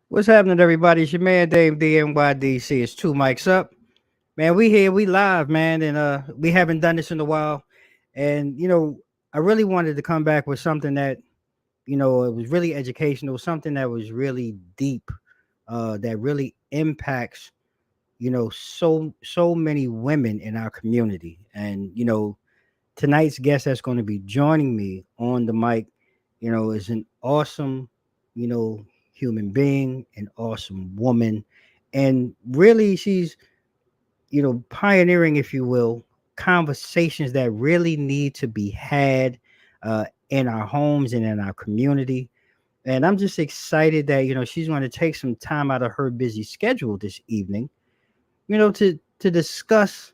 What's happening, everybody? It's your man Dave DNYDC. It's two mics up. Man, we here, we live, man, and we haven't done this in a while. And I really wanted to come back with something that, it was really educational, something that was really deep, that really impacts, so many women in our community. And, tonight's guest that's going to be joining me on the mic, is an awesome, you know, human being, an awesome woman. And really, she's, pioneering, if you will, conversations that really need to be had in our homes and in our community. And I'm just excited that, she's going to take some time out of her busy schedule this evening, to discuss,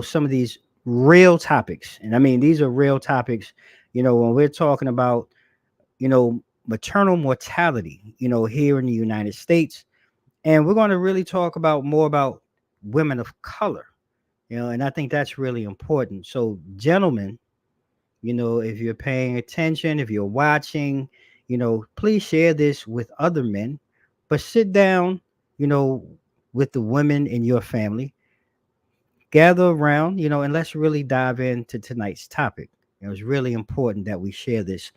some of these real topics. And I mean, these are real topics, when we're talking about, maternal mortality, here in the United States. And we're going to really talk about more about women of color, and I think that's really important. So, gentlemen, if you're paying attention, if you're watching, please share this with other men, but sit down, you know, with the women in your family, gather around, and let's really dive into tonight's topic. It's really important that we share this,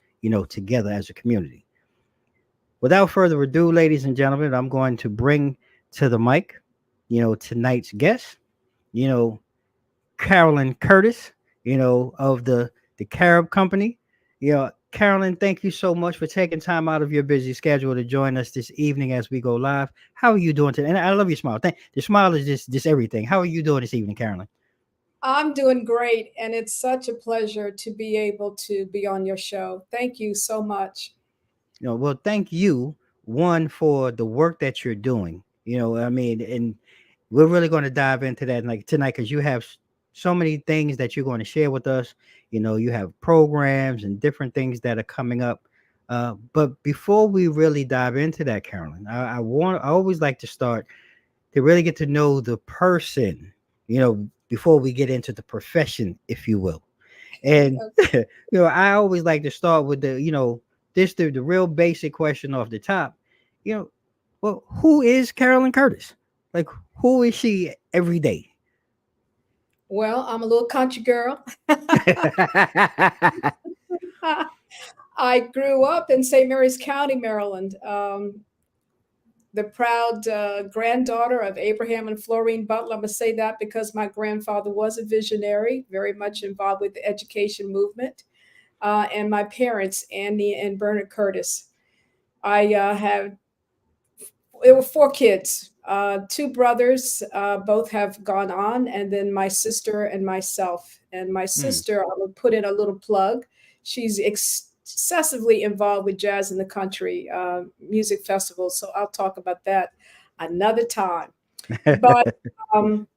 together as a community. Without further ado, ladies and gentlemen, I'm going to bring to the mic, tonight's guest, you know, Carolyn Curtis, of the Carib Company. Carolyn, thank you so much for taking time out of your busy schedule to join us this evening as we go live. How are you doing today? And I love your smile. The smile is just everything. How are you doing this evening, Carolyn? I'm doing great, and it's such a pleasure to be able to be on your show. Thank you so much. Well, thank you, one, for the work that you're doing. I mean, and we're really going to dive into that like tonight because you have so many things that you're going to share with us. You have programs and different things that are coming up. But before we really dive into that, Carolyn, I always like to start to really get to know the person, before we get into the profession, if you will. And I always like to start with the real basic question off the top. You know, well, who is Carolyn Curtis? Like, who is she every day? Well, I'm a little country girl. I grew up in St. Mary's County, Maryland. The proud granddaughter of Abraham and Florine Butler. I'm going to say that because my grandfather was a visionary, very much involved with the education movement, and my parents, Andy and Bernard Curtis. I have There were four kids, two brothers, both have gone on, and then my sister and myself. And my Mm. sister, I would put in a little plug. She's excessively involved with jazz in the country music festivals. So I'll talk about that another time. But um,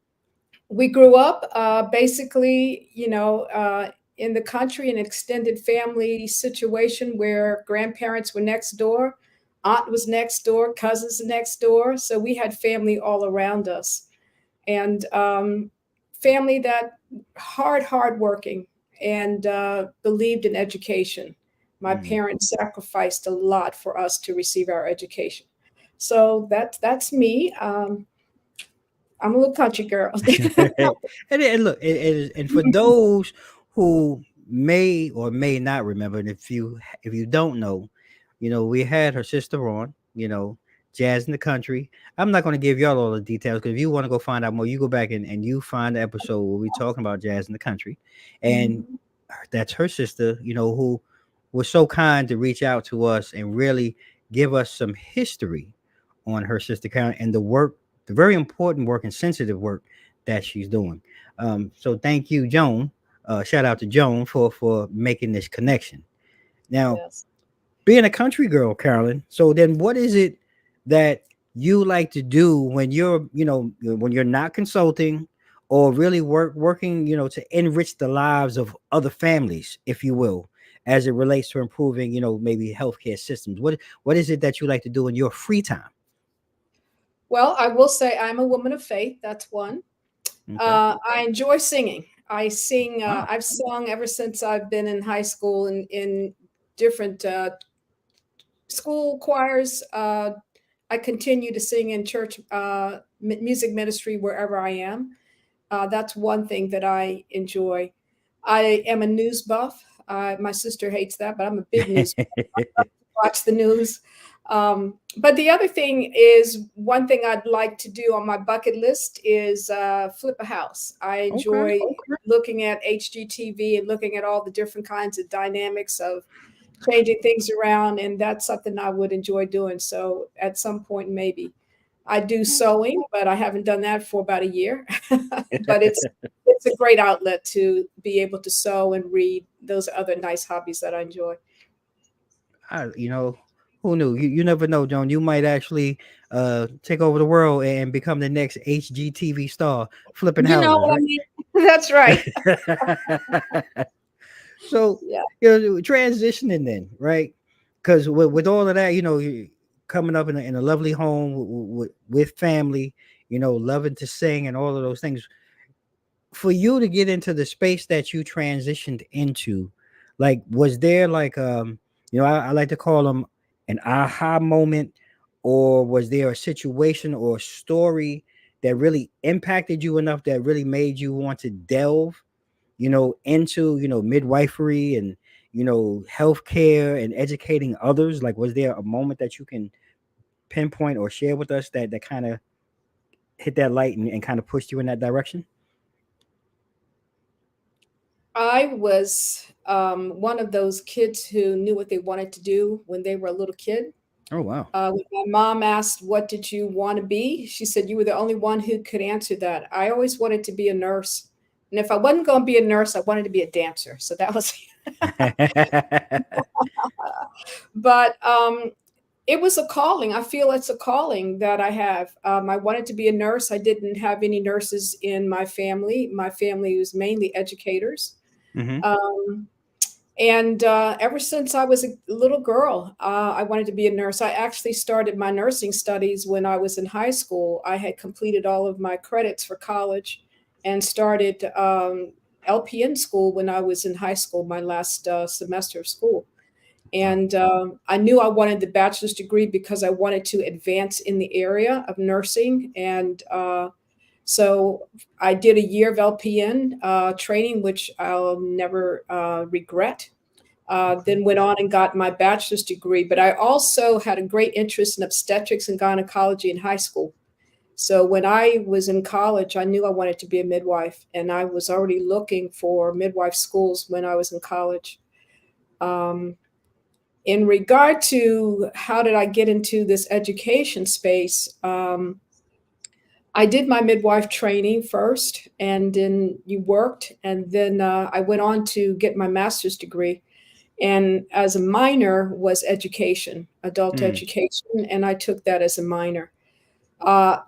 we grew up basically, in the country, an extended family situation where grandparents were next door, aunt was next door, cousins next door. So we had family all around us, and family that hard working and believed in education. My Mm. parents sacrificed a lot for us to receive our education. So that's me. I'm a little country girl. And look, and for those who may or may not remember, and if you don't know, we had her sister on, Jazz in the Country. I'm not going to give y'all all the details because if you want to go find out more, you go back and you find the episode where we talking about Jazz in the Country, and Mhm. that's her sister, who was so kind to reach out to us and really give us some history on her sister Karen and the work, the very important work and sensitive work that she's doing. So thank you, Joan. Shout out to Joan for making this connection. Now, Yes. being a country girl, Carolyn. So then, what is it that you like to do when you're not consulting or really working, to enrich the lives of other families, if you will, as it relates to improving, maybe healthcare systems? What is it that you like to do in your free time? Well, I will say I'm a woman of faith. That's one. Okay. I enjoy singing. I sing. Wow. I've sung ever since I've been in high school and in different school choirs. I continue to sing in church music ministry wherever I am. That's one thing that I enjoy. I am a news buff. My sister hates that, but I'm a big news watch the news. But the other thing is one thing I'd like to do on my bucket list is flip a house. I Okay. enjoy looking at HGTV and looking at all the different kinds of dynamics of changing things around, and that's something I would enjoy doing. So at some point, maybe I do sewing, but I haven't done that for about a year. But it's a great outlet to be able to sew and read. Those other nice hobbies that I enjoy. I, who knew? You never know, Joan. You might actually take over the world and become the next HGTV star, flipping You know houses, what I right? mean? That's right. So, Yeah. transitioning then, right? Because with all of that, you coming up in a lovely home with family, loving to sing and all of those things. For you to get into the space that you transitioned into, like, was there like, I like to call them an aha moment, or was there a situation or a story that really impacted you enough that really made you want to delve, into, midwifery and, healthcare and educating others? Like, was there a moment that you can pinpoint or share with us that kind of hit that light and kind of pushed you in that direction? I was one of those kids who knew what they wanted to do when they were a little kid. Oh, wow. When my mom asked, "What did you want to be?" She said, "You were the only one who could answer that." I always wanted to be a nurse. And if I wasn't going to be a nurse, I wanted to be a dancer. So that was, but it was a calling. I feel it's a calling that I have. I wanted to be a nurse. I didn't have any nurses in my family. My family was mainly educators. Hmm. Um, and ever since I was a little girl, I wanted to be a nurse. I actually started my nursing studies when I was in high school. I had completed all of my credits for college and started LPN school when I was in high school, my last semester of school. Wow. And I knew I wanted the bachelor's degree because I wanted to advance in the area of nursing. And so I did a year of LPN training, which I'll never regret. Okay. Then went on and got my bachelor's degree. But I also had a great interest in obstetrics and gynecology in high school. So when I was in college, I knew I wanted to be a midwife, and I was already looking for midwife schools when I was in college. Um, in regard to how did I get into this education space, I did my midwife training first, and then you worked, and then I went on to get my master's degree. And as a minor was education, adult Mm. education, and I took that as a minor.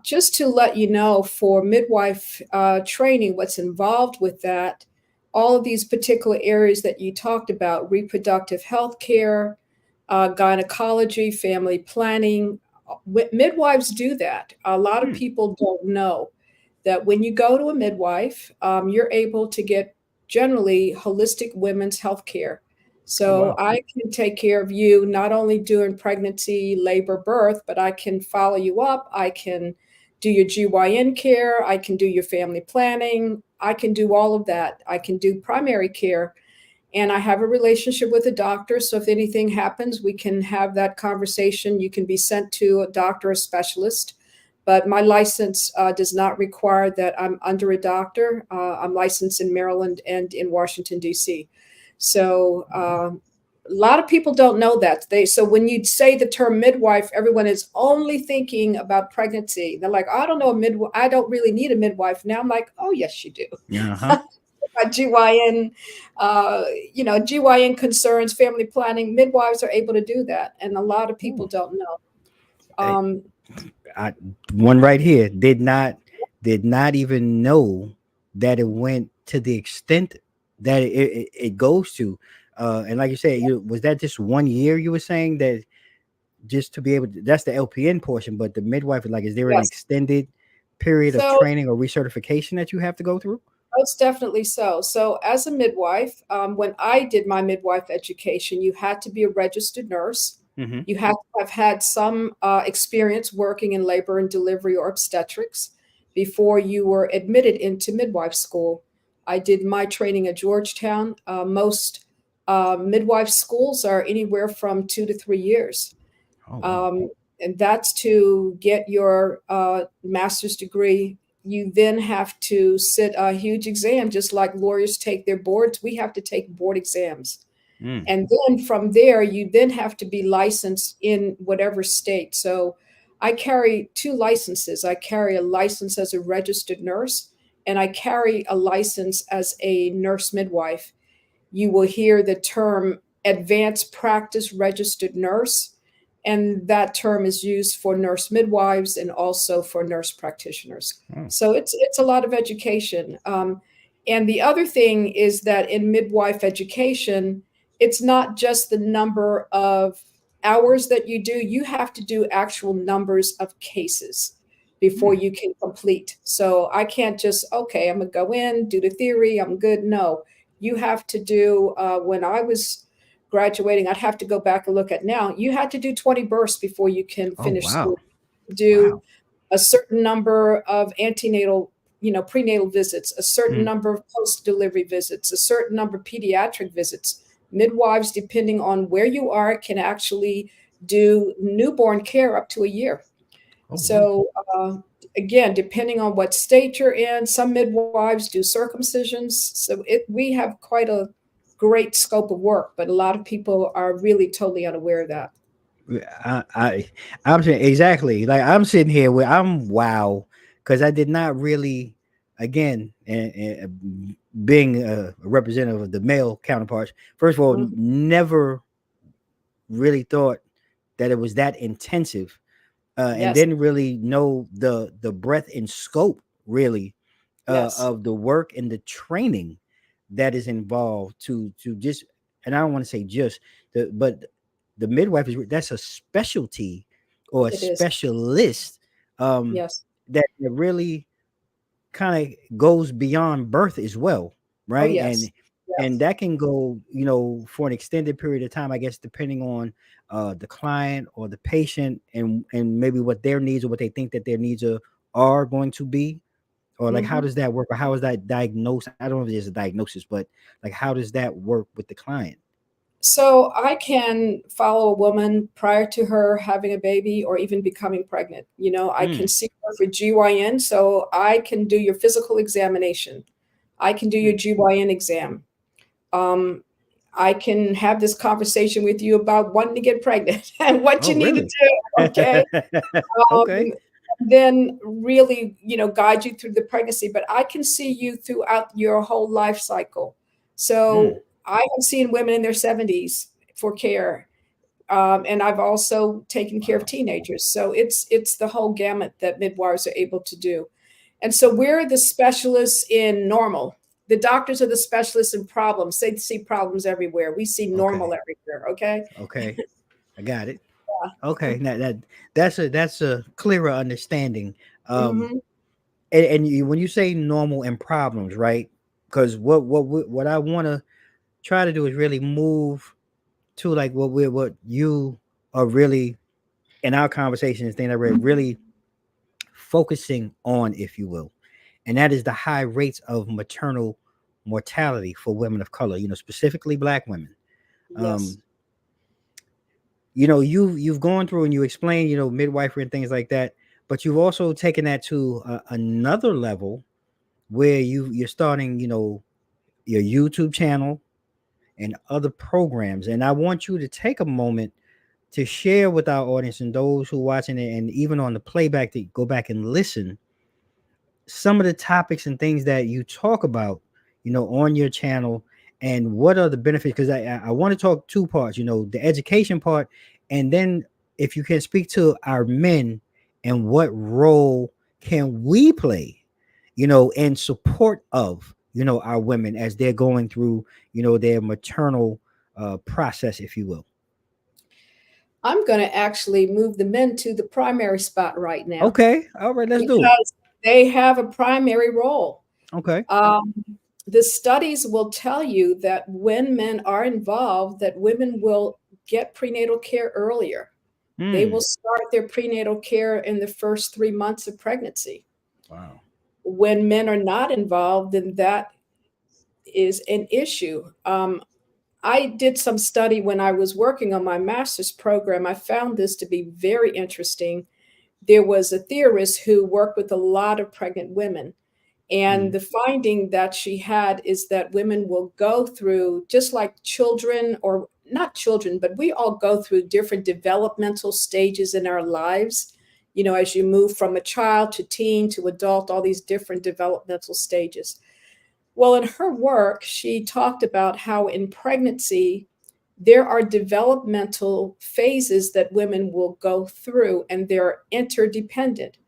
Just to let you know, for midwife training, what's involved with that, all of these particular areas that you talked about, reproductive health care, gynecology, family planning, midwives do that. A lot of Mm. people don't know that when you go to a midwife, you're able to get generally holistic women's health care. Oh, So wow. I can take care of you not only during pregnancy, labor, birth, but I can follow you up. I can do your GYN care. I can do your family planning. I can do all of that. I can do primary care. And I have a relationship with a doctor. So if anything happens, we can have that conversation. You can be sent to a doctor or specialist. But my license does not require that I'm under a doctor. I'm licensed in Maryland and in Washington, D.C. So a lot of people don't know that. So when you say the term midwife, everyone is only thinking about pregnancy. They're like, I don't know a midwife. I don't really need a midwife. Now I'm like, oh, yes, you do. Uh-huh. GYN, GYN concerns, family planning, midwives are able to do that. And a lot of people Ooh. don't know. I, Um, I, one right here did not even know that it went to the extent that it goes to. And like you said, you was that just 1 year you were saying that just to be able to, that's the LPN portion, but the midwife, like, is there an Yes. extended period of So training or recertification that you have to go through? most definitely so. So, as a midwife, when I did my midwife education, you had to be a registered nurse. Hmm. You had to have had some experience working in labor and delivery or obstetrics before you were admitted into midwife school. I did my training at Georgetown. Most midwife schools are anywhere from 2 to 3 years. Oh wow. um, and that's to get your master's degree. You then have to sit a huge exam, just like lawyers take their boards. We have to take board exams. Mm. And then from there, you then have to be licensed in whatever state. So I carry two licenses. I carry a license as a registered nurse, and I carry a license as a nurse midwife. You will hear the term advanced practice registered nurse, and that term is used for nurse midwives and also for nurse practitioners. Oh. So it's a lot of education. And the other thing is that in midwife education, it's not just the number of hours that you do. You have to do actual numbers of cases before Mm. you can complete. So I can't just, okay, I'm gonna go in, do the theory, I'm good. No, you have to do, when I was graduating, I'd have to go back and look at now, you had to do 20 births before you can Oh finish wow. school. Do Wow. a certain number of antenatal, prenatal visits, a certain Mm. number of post delivery visits, a certain number of pediatric visits. Midwives, depending on where you are, can actually do newborn care up to a year. Oh wow. So, again, depending on what state you're in, some midwives do circumcisions. So we have quite a great scope of work, but a lot of people are really totally unaware of that. I'm saying exactly, like I'm sitting here where I'm wow, because I did not really, again, and being a representative of the male counterparts, first of all, Mhm. never really thought that it was that intensive, and Yes, didn't really know the breadth and scope really yes, of the work and the training that is involved to just, and I don't want to say just but the midwife is that's a specialty or a it is. specialist, um Yes. that really kind of goes beyond birth as well, Oh, right? yes. And Yes. that can go, for an extended period of time, I guess, depending on the client or the patient, and maybe what their needs or what they think that their needs are going to be, or like how Hmm. does that work, or how is that diagnosed? I don't know if there's a diagnosis, but like how does that work with the client? So I can follow a woman prior to her having a baby or even becoming pregnant. I can Mm, see her for GYN, so I can do your physical examination. I can do your mm. GYN exam. Um, I can have this conversation with you about wanting to get pregnant and what Oh you need to really? do. Okay. Okay. Then really, guide you through the pregnancy, but I can see you throughout your whole life cycle. Mm. So I have seen women in their 70s for care. And I've also taken care of Wow. teenagers. So it's the whole gamut that midwives are able to do. And so we're the specialists in normal. The doctors are the specialists in problems. They see problems everywhere. We see normal Okay. everywhere. Okay. Okay. I got it. Okay. Now that's a clearer understanding. Um Hmm. and when you say normal and problems, right? Because what I want to try to do is really move to like what you are really in our conversations, thing that we're really focusing on, if you will, and that is the high rates of maternal mortality for women of color, specifically black women. Yes. um you've gone through and you explained, midwifery and things like that, but you've also taken that to another level where you're starting, your YouTube channel and other programs. And I want you to take a moment to share with our audience and those who are watching it, and even on the playback, to go back and listen, some of the topics and things that you talk about, on your channel, and what are the benefits. Because I want to talk two parts, the education part, and then if you can speak to our men and what role can we play, in support of, our women as they're going through, their maternal process, if you will. I'm going to actually move the men to the primary spot right now Okay. All right. Let's do it. because they have a primary role. Okay. Um, the studies will tell you that when men are involved, that women will get prenatal care earlier. They will Hmm. start their prenatal care in the first 3 months of pregnancy. Wow. When men are not involved, then that is an issue. I did some study when I was working on my master's program. I found this to be very interesting. There was a theorist who worked with a lot of pregnant women. And Hmm. the finding that she had is that women will go through, just like children, or not children, but we all go through different developmental stages in our lives. As you move from a child to teen to adult, all these different developmental stages. Well, in her work, she talked about how in pregnancy, there are developmental phases that women will go through, and they're interdependent.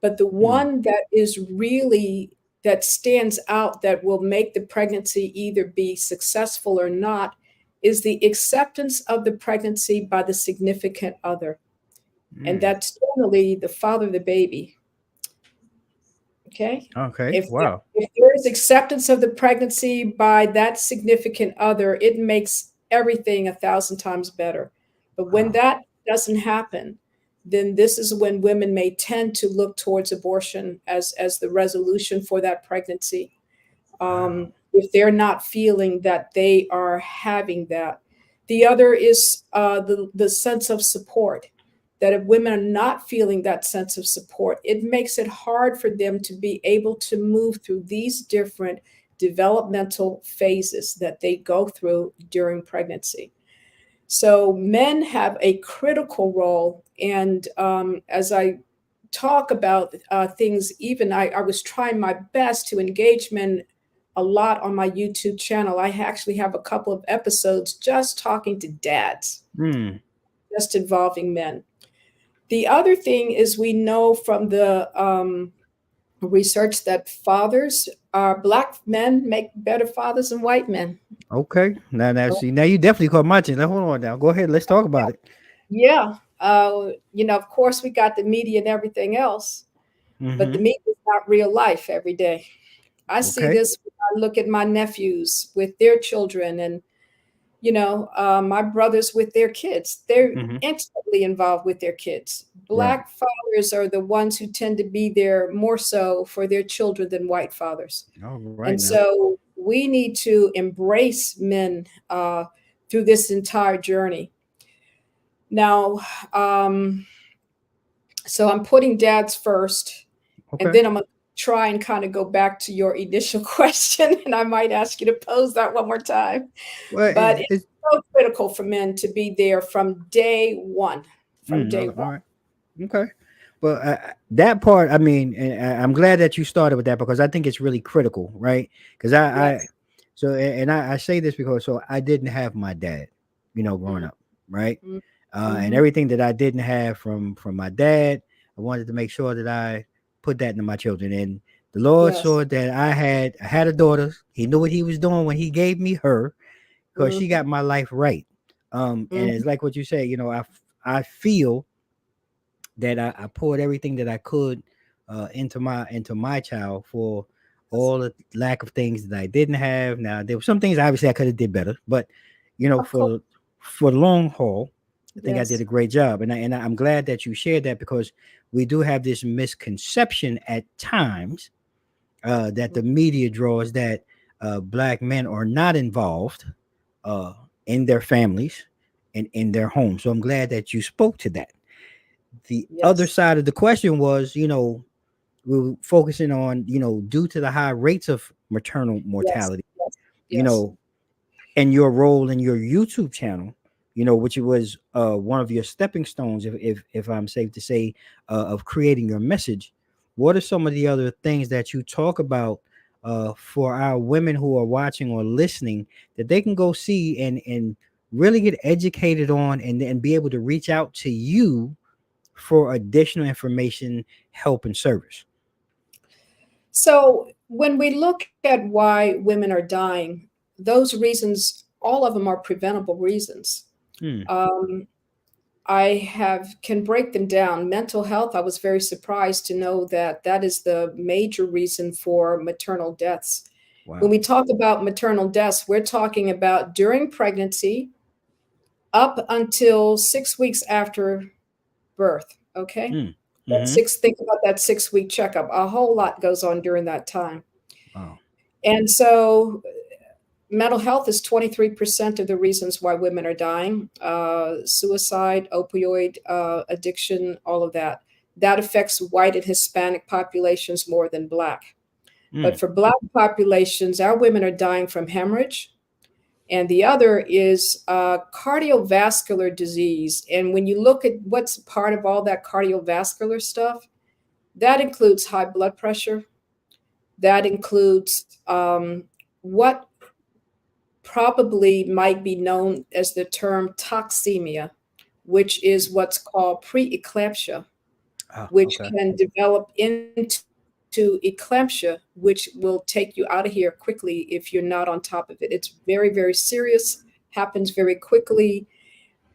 But the Hmm. one that is really that stands out that will make the pregnancy either be successful or not is the acceptance of the pregnancy by the significant other. And Hmm. that's generally the father of the baby. Okay. Okay. If there, Wow. if there is acceptance of the pregnancy by that significant other, it makes everything 1,000 times better. But when Wow. that doesn't happen, then this is when women may tend to look towards abortion as the resolution for that pregnancy. Wow. If they're not feeling that they are having that. The other is the sense of support. That if women are not feeling that sense of support, it makes it hard for them to be able to move through these different developmental phases that they go through during pregnancy. So men have a critical role. And as I talk about things, even I was trying my best to engage men a lot on my YouTube channel. I actually have a couple of episodes just talking to dads, Hmm. just involving men. The other thing is we know from the research that black men make better fathers than white men. Okay. Now, see, now you definitely caught my attention. Now, hold on now. Go ahead. Let's talk about it. Yeah. Of course, we got the media and everything else, but the Mm-hmm. media is not real life every day. I see Okay. this when I look at my nephews with their children and, my brothers with their kids. They're Mm-hmm. intimately involved with their kids. Right. Black fathers are the ones who tend to be there more so for their children than white fathers. All right And now. so we need to embrace men through this entire journey. Now, um, so I'm putting dads first, and Okay. then I'm going to try and kind of go back to your initial question, and I might ask you to pose that one more time. Well, But it's it's so critical for men to be there from day one. From day all one. right. Okay. Well, that part, I mean, and I'm glad that you started with that because I think it's really critical, right? Because Yes. so, and I say this because so I didn't have my dad, growing Mm, up, right? mm, And mhm. everything that I didn't have from my dad, I wanted to make sure that I put that into my children. And the Lord Yes. saw that I had a daughter. He knew what he was doing when he gave me her because she Mhm, got my life right. And mhm. it's like what you say, I feel that I poured everything that I could into my child for all the lack of things that I didn't have. Now there were some things obviously I could have did better, but Of course. for the long haul, I think I did Yes. a great job, I'm glad that you shared that because we do have this misconception at times that the media draws that black men are not involved uh, in their families and in their homes. So I'm glad that you spoke to that. The other Yes. side of the question was, we were focusing on, due to the high rates of maternal Yes. mortality, Yes. you Yes. know, and your role in your YouTube channel, which was one of your stepping stones, if I'm safe to say, of creating your message. What are some of the other things that you talk about for our women who are watching or listening that they can go see and really get educated on and be able to reach out to you for additional information, help, and service? So when we look at why women are dying, those reasons, all of them are preventable reasons. Mm. Um, I have can break them down. Mental health, I was very surprised to know that that is the major reason for maternal deaths. When Wow. we talk about maternal deaths, we're talking about during pregnancy up until 6 weeks after birth. Okay. Mm. Mm-hmm. Think about that 6 week checkup. A whole lot goes on during that time. Wow. And so mental health is 23% of the reasons why women are dying. Suicide, opioid addiction, all of that. That affects white and Hispanic populations more than black. But Mm. for black populations, our women are dying from hemorrhage. And the other is cardiovascular disease. And when you look at what's part of all that cardiovascular stuff, that includes high blood pressure. That includes what probably might be known as the term toxemia, which is what's called preeclampsia, Oh, which okay. can develop into eclampsia, which will take you out of here quickly if you're not on top of it. It's very, very serious, happens very quickly.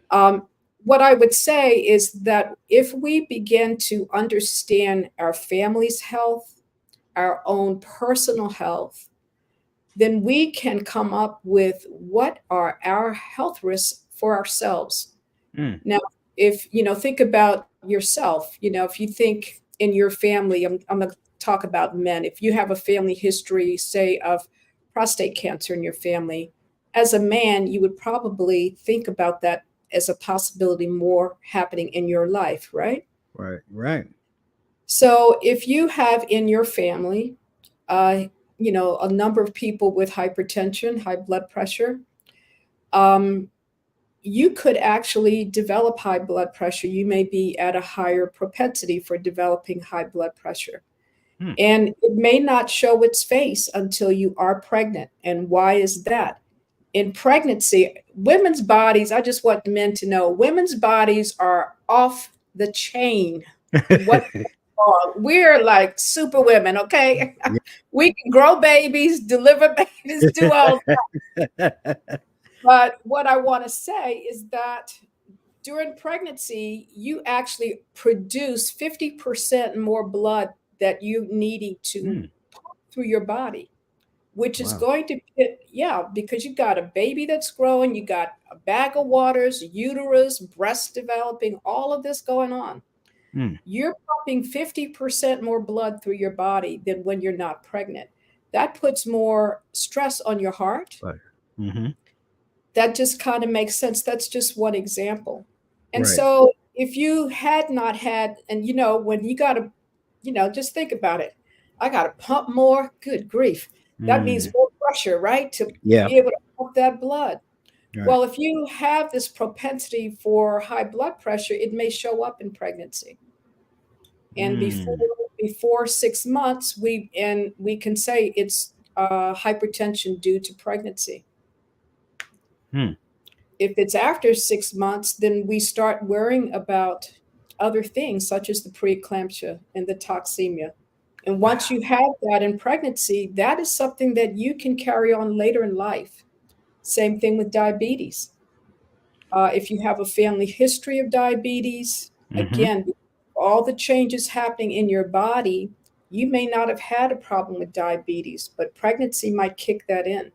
Um, what I would say is that if we begin to understand our family's health, our own personal health, then we can come up with what are our health risks for ourselves. Mm. Now, if think about yourself, if you think in your family, I'm going to talk about men. If you have a family history, say, of prostate cancer in your family, as a man, you would probably think about that as a possibility more happening in your life, right? Right. Right. So if you have in your family, uh, a number of people with hypertension, high blood pressure, um, you could actually develop high blood pressure. You may be at a higher propensity for developing high blood pressure. Mm. And it may not show its face until you are pregnant. And why is that? In pregnancy, women's bodies, I just want men to know, women's bodies are off the chain. What we're like super women, okay? We can grow babies, deliver babies, do all. But what I want to say is that during pregnancy, you actually produce 50% more blood that you needing to Mm. pump through your body, which is Wow. going to get, yeah, because you got a baby that's growing, you got a bag of waters, uterus, breast developing, all of this going on. Mm. You're pumping 50% more blood through your body than when you're not pregnant. That puts more stress on your heart. Right. Mm-hmm. That just kind of makes sense. That's just one example. And Right. so if you had not had, and when you got to, just think about it. I got to pump more. Good grief. That means Mm. more pressure, right? To Yeah. be able to pump that blood. Right. Well, if you have this propensity for high blood pressure, it may show up in pregnancy. And Mm. before 6 months, we can say it's hypertension due to pregnancy. Mm. If it's after 6 months, then we start worrying about other things such as the preeclampsia and the toxemia. And once Wow. you have that in pregnancy, that is something that you can carry on later in life. Same thing with diabetes. If you have a family history of diabetes, Mm-hmm. again, all the changes happening in your body, you may not have had a problem with diabetes, but pregnancy might kick that in.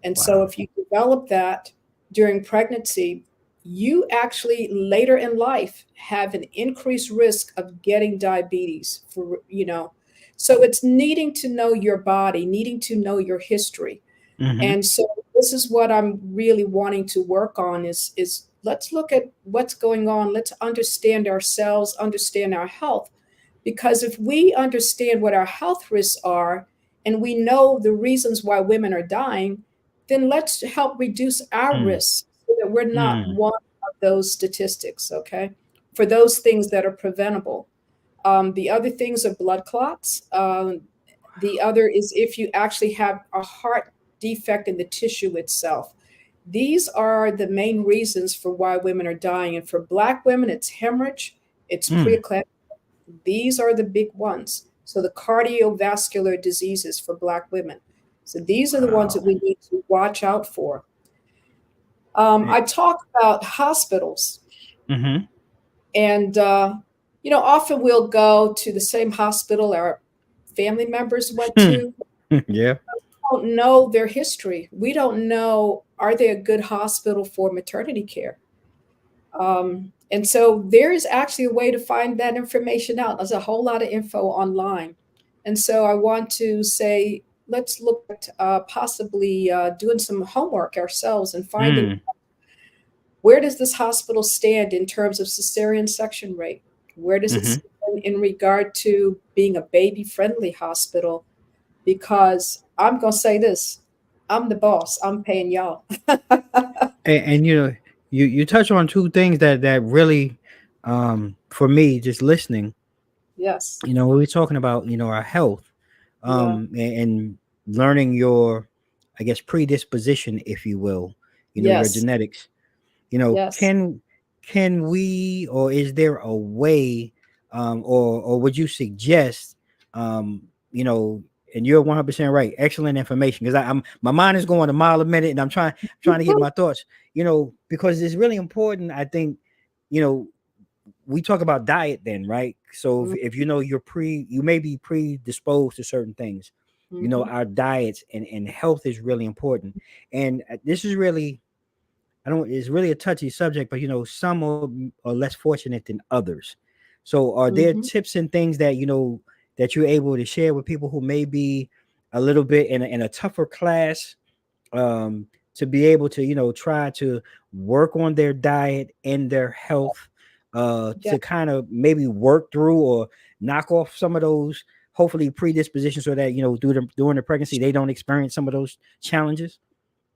And so Wow. if you develop that during pregnancy, you actually later in life have an increased risk of getting diabetes So it's needing to know your body, needing to know your history. Mm-hmm. And so this is what I'm really wanting to work on is let's look at what's going on. Let's understand ourselves, understand our health. Because if we understand what our health risks are and we know the reasons why women are dying, then let's help reduce our Mm. risks so that we're not Mm. one of those statistics, okay? For those things that are preventable. The other things are blood clots. The other is if you actually have a heart defect in the tissue itself. These are the main reasons for why women are dying. And for Black women, it's hemorrhage, it's Mm. preeclampsia. These are the big ones. So the cardiovascular diseases for Black women. So these are the ones that Wow. we need to watch out for. Eh, I talk about hospitals, mhm. and often we'll go to the same hospital our family members went to. Yeah. Don't know their history. We don't know, are they a good hospital for maternity care? And so there is actually a way to find that information out. There's a whole lot of info online. And so I want to say, let's look at possibly doing some homework ourselves and finding, Mm, where does this hospital stand in terms of cesarean section rate? Where does it mhm. stand in regard to being a baby friendly hospital? Because I'm going to say this, I'm the boss, I'm paying y'all. And you touch on two things that really, for me, just listening, Yes. when we're talking about our health, Yeah. and learning your, I guess, predisposition, if you will, your Yes. genetics. Yes. Can we, or is there a way, or would you suggest, um you know and you're 100% right, excellent information, because I'm my mind is going a mile a minute, and I'm trying to get my thoughts, because it's really important, I think. you know we talk about diet then, right? So if you may be predisposed to certain things. Mm-hmm. Our diets and health is really important. And this is really, I don't it's really a touchy subject, but some are less fortunate than others. So are there Mm-hmm. tips and things that you're able to share with people who may be a little bit in a tougher class, um, to be able to try to work on their diet and their health, Yeah, to kind of maybe work through or knock off some of those, hopefully, predispositions, so that during the pregnancy they don't experience some of those challenges.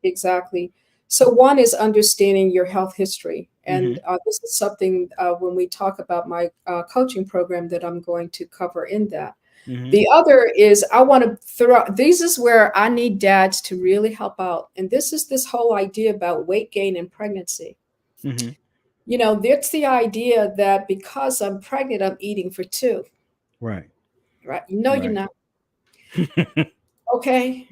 exactly. So one is understanding your health history. And Mm-hmm. this is something when we talk about my coaching program that I'm going to cover in that. Mm-hmm. The other is I want to throw, this is where I need dads to really help out. And this is this whole idea about weight gain in pregnancy. Mm-hmm. That's the idea that because I'm pregnant, I'm eating for two, Right. right? No, you're Right. not. Okay.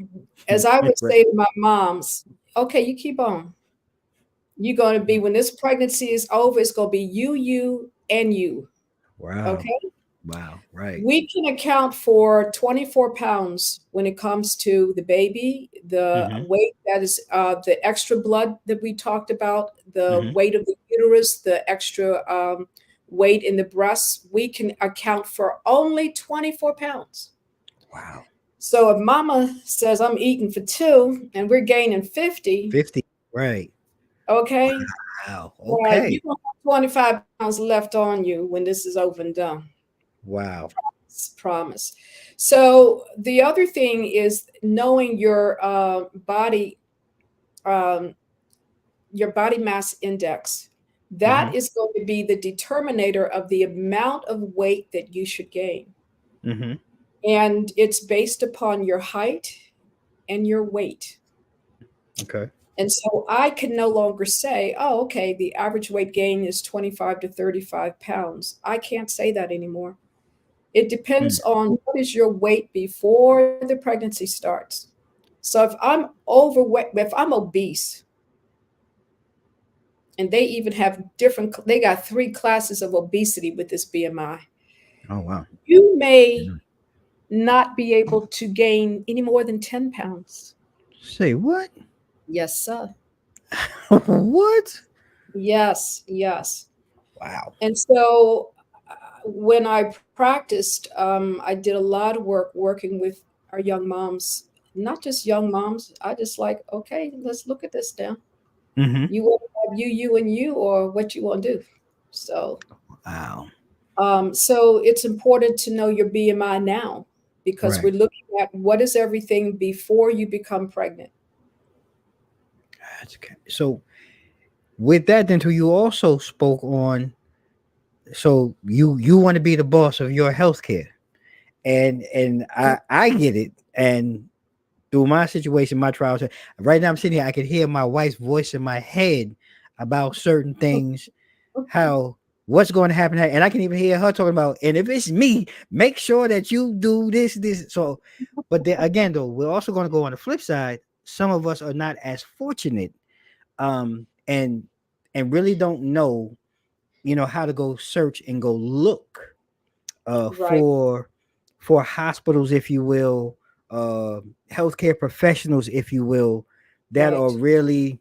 As I would Right. say to my moms, okay, you keep on. You're going to be, when this pregnancy is over, it's going to be you, and you. Wow. Okay. Wow. Right. We can account for 24 pounds when it comes to the baby, the Mm-hmm. weight that is the extra blood that we talked about, the Mm-hmm. weight of the uterus, the extra weight in the breasts. We can account for only 24 pounds. Wow. So if mama says I'm eating for two and we're gaining 50, 50. Right. okay, Wow. right, Okay. you don't have 25 pounds left on you when this is over and done. Wow. Promise. So the other thing is knowing um, your body mass index. Mm-hmm. That is going to be the determinator of the amount of weight that you should gain. Mm-hmm. And it's based upon your height and your weight. Okay. And so I can no longer say, oh, okay, the average weight gain is 25 to 35 pounds. I can't say that anymore. It Mm. depends on what is your weight before the pregnancy starts. So if I'm overweight, if I'm obese, and they even have they got three classes of obesity with this BMI, Oh wow. you may Mhm. not be able to gain any more than 10 pounds. Say what? Yes, sir. What? Yes, yes. Wow. And so when I practiced, I did a lot of work working with our young moms, not just young moms. I just like, okay, let's look at this now. Mm-hmm. You want to have you, and you, or what you want to do. So, Wow. so it's important to know your BMI now because Right. we're looking at what is everything before you become pregnant. That's okay. So with that, then, too, you also spoke on. So you want to be the boss of your healthcare, and I get it. And through my situation, my trials, right now I'm sitting here, I can hear my wife's voice in my head about certain things. How? what's going to happen. And I can even hear her talking about, and if it's me, make sure that you do this. So, but then again, though, we're also going to go on the flip side. Some of us are not as fortunate, and really don't know, how to go search and go look, Right. for hospitals, if you will, uh, healthcare professionals, if you will, that are Right. really,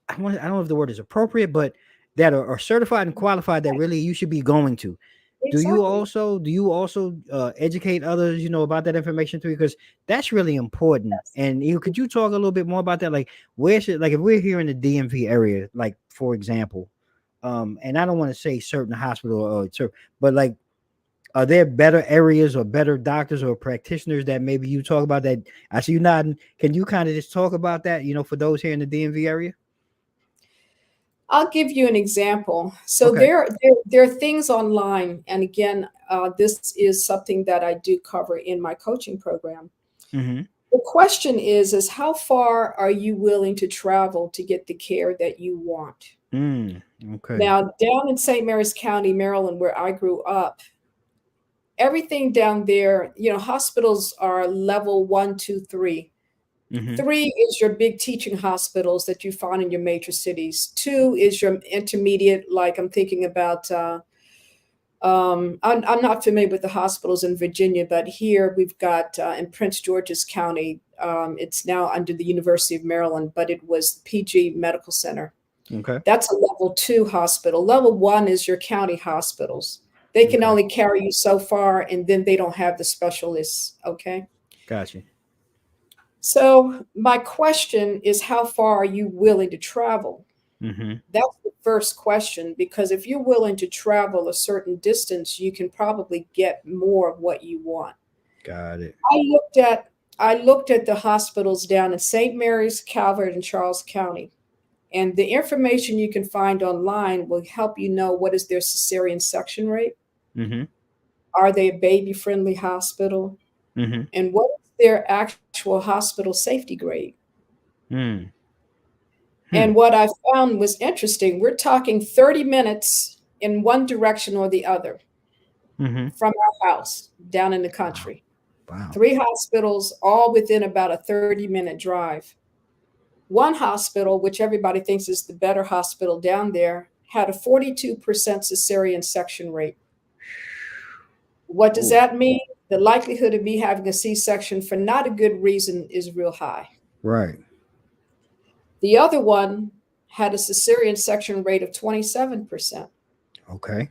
I don't know if the word is appropriate, but that are certified and qualified, that Right. really you should be going to. Exactly. Do you also educate others, about that information too? Because that's really important. Yes. And could you talk a little bit more about that? Like, where should, like, if we're here in the DMV area, like, for example, and I don't want to say certain hospital, but like, are there better areas or better doctors or practitioners that maybe you talk about that? I see you nodding. Can you kind of just talk about that, for those here in the DMV area? I'll give you an example. So Okay. there are things online, and again, this is something that I do cover in my coaching program. Mm-hmm. The question is how far are you willing to travel to get the care that you want? Okay. Now, down in St. Mary's County, Maryland, where I grew up, everything down there, hospitals are level one, two, three. Mm-hmm. Three is your big teaching hospitals that you find in your major cities. Two is your intermediate, like I'm thinking about. I'm not familiar with the hospitals in Virginia, but here we've got in Prince George's County. It's now under the University of Maryland, but it was PG Medical Center. Okay. That's a level two hospital. Level one is your county hospitals. They can Okay. only carry you so far, and then they don't have the specialists. Okay. Gotcha. So, my question is how far are you willing to travel? Mm-hmm. That's the first question, because if you're willing to travel a certain distance, you can probably get more of what you want. Got it. I looked at I looked at the hospitals down in St. Mary's, Calvert, and Charles County. And the information you can find online will help you know what is their cesarean section rate. Mm-hmm. Are they a baby friendly hospital? Mm-hmm. And what is their actual hospital safety grade? Mm. Hmm. And what I found was interesting. We're talking 30 minutes in one direction or the other Mm-hmm. from our house down in the Wow. country. Wow. Three hospitals, all within about a 30-minute drive. One hospital, which everybody thinks is the better hospital down there, had a 42% cesarean section rate. What does Oh, that mean? The likelihood of me having a C section for not a good reason is real high. right. The other one had a cesarean section rate of 27%. Okay.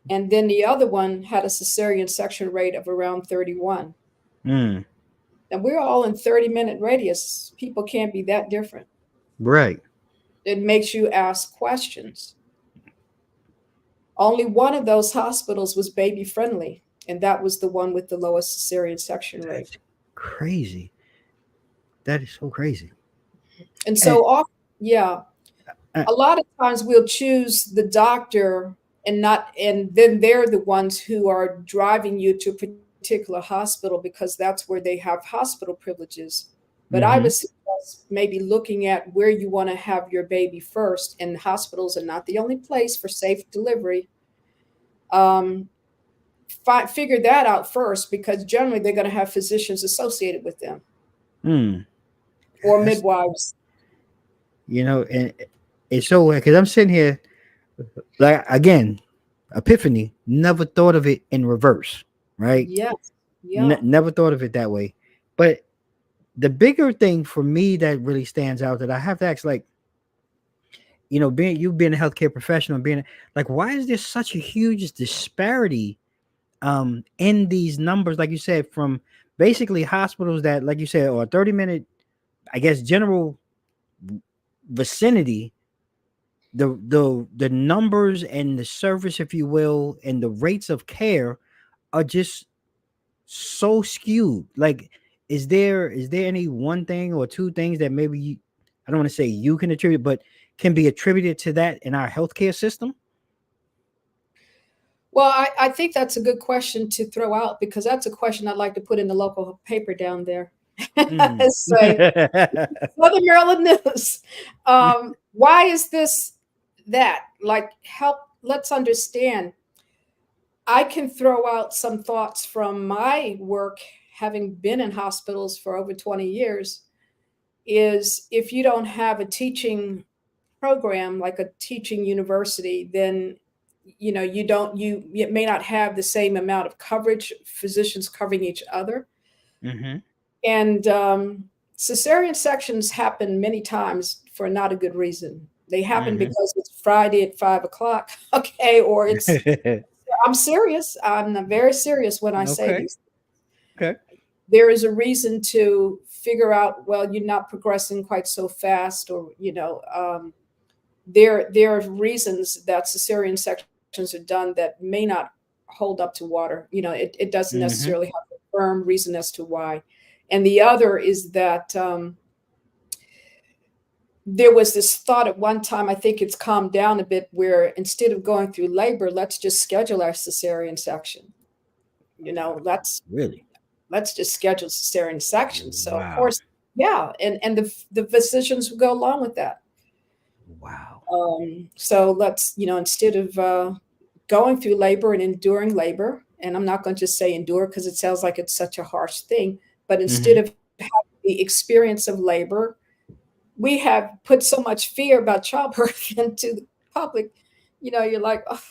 And then the other one had a cesarean section rate of around 31. Mm. And we're all in 30-minute radius. People can't be that different. Right. It makes you ask questions. Only one of those hospitals was baby friendly, and that was the one with the lowest cesarean section rate. That's crazy. That is so crazy. And And so often, yeah, uh, a lot of times we'll choose the doctor and not, and then they're the ones who are driving you to a particular hospital because that's where they have hospital privileges. But I mm-hmm. would suggest maybe looking at where you want to have your baby first, and hospitals are not the only place for safe delivery. Um, Figure that out first, because generally they're going to have physicians associated with them Mm. or That's, midwives. and it's so weird because I'm sitting here, like, again, epiphany. Never thought of it in reverse, right? Yes. Yeah. Never thought of it that way. But the bigger thing for me that really stands out, that I have to ask, like, being a healthcare professional, being like, why is there such a huge disparity in these numbers, like you said, from basically hospitals that, like you said, or a 30-minute, I guess, general vicinity, the numbers and the service, if you will, and the rates of care are just so skewed. Like, is there any one thing or two things that maybe I don't want to say you can attribute, but can be attributed to that in our healthcare system? Well, I think that's a good question to throw out, because that's a question I'd like to put in the local paper down there. Mm. Say, Southern Maryland News. Why is this that? Like, help. let's understand, I can throw out some thoughts from my work, having been in hospitals for over 20 years, is if you don't have a teaching program like a teaching university, then you don't you it may not have the same amount of coverage, physicians covering each other. Mm-hmm. And cesarean sections happen many times for not a good reason. They happen Mm-hmm. because it's Friday at 5 o'clock, okay, or it's, I'm serious. I'm very serious when I say Okay. these. Okay. There is a reason to figure out, well, you're not progressing quite so fast, or there are reasons that cesarean sections are done that may not hold up to water. It doesn't Mm-hmm. necessarily have a firm reason as to why. And the other is that there was this thought at one time, I think it's calmed down a bit, where instead of going through labor, let's just schedule our cesarean section. Really? Let's just schedule cesarean sections. So of Wow. course, yeah, and the physicians would go along with that. Wow. So let's, instead of going through labor and enduring labor, and I'm not going to just say endure because it sounds like it's such a harsh thing, but instead Mm-hmm. of having the experience of labor, we have put so much fear about childbirth into the public. You're like, oh,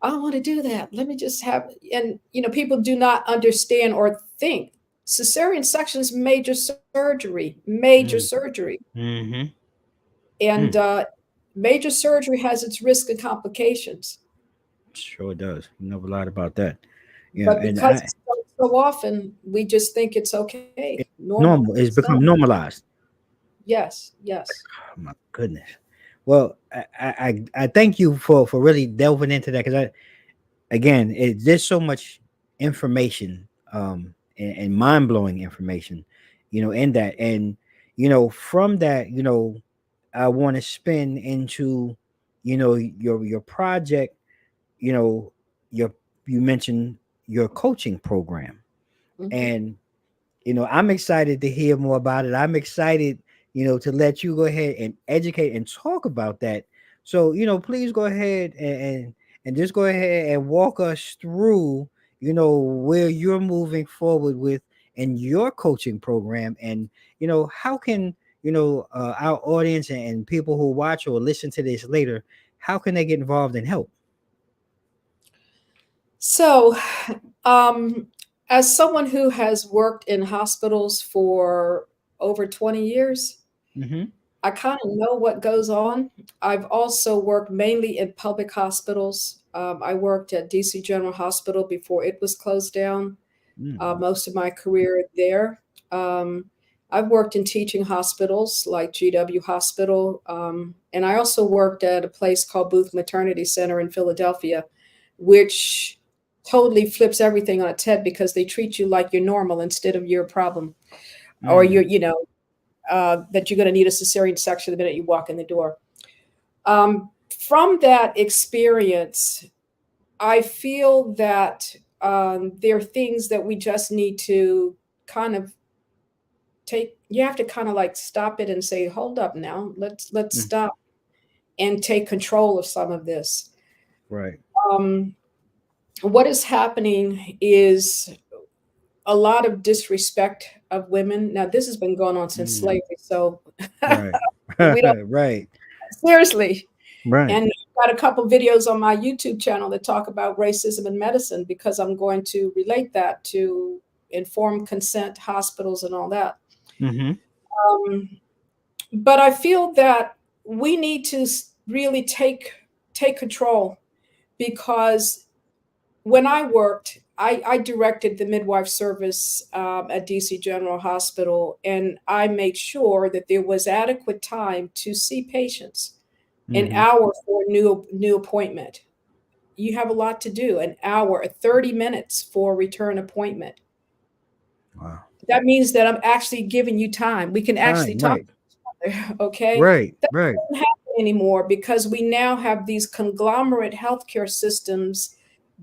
I don't want to do that. Let me just have, and people do not understand or think cesarean section is major surgery, major surgery. Mm-hmm. And Mm. major surgery has its risk and complications. Sure does. You know a lot about that. Yeah, But and because it's done so often, we just think it's okay, it's normal. normal. It's It's not. become normalized. Yes, yes. Oh my goodness. Well, I thank you for really delving into that, because again, there's so much information, and mind blowing information, in that. And from that, I want to spin into, your project, you know your you mentioned your coaching program. Hmm. And I'm excited to hear more about it. I'm excited, to let you go ahead and educate and talk about that. So, please go ahead and just go ahead and walk us through, where you're moving forward with in your coaching program. And how can our audience and people who watch or listen to this later, how can they get involved and help? So, um, as someone who has worked in hospitals for over 20 years, Mm-hmm. I kind of know what goes on. I've also worked mainly in public hospitals. I worked at DC General Hospital before it was closed down, Mm-hmm. most of my career there. Um, I've worked in teaching hospitals like GW Hospital, and I also worked at a place called Booth Maternity Center in Philadelphia, which totally flips everything on its head because they treat you like you're normal instead of your problem, or Mm-hmm. that you're going to need a cesarean section the minute you walk in the door. From that experience, I feel that there are things that we just need to kind of take. You have to kind of like stop it and say, "Hold up, now. Let's Mm. stop and take control of some of this." Right. Um, what is happening is a lot of disrespect of women. Now, this has been going on since Mm. slavery, so Right. we don't Right. seriously. Right. And I've got a couple videos on my YouTube channel that talk about racism in medicine, because I'm going to relate that to informed consent, hospitals, and all that. Mm-hmm. Um, but I feel that we need to really take control, because when I worked, I directed the midwife service at DC General Hospital, and I made sure that there was adequate time to see patients. An Mm-hmm. hour for a new appointment. You have a lot to do. An hour, 30 minutes for a return appointment. Wow. That means that I'm actually giving you time. We can actually Time. talk, Right. okay? Right. That Right. doesn't happen anymore because we now have these conglomerate healthcare systems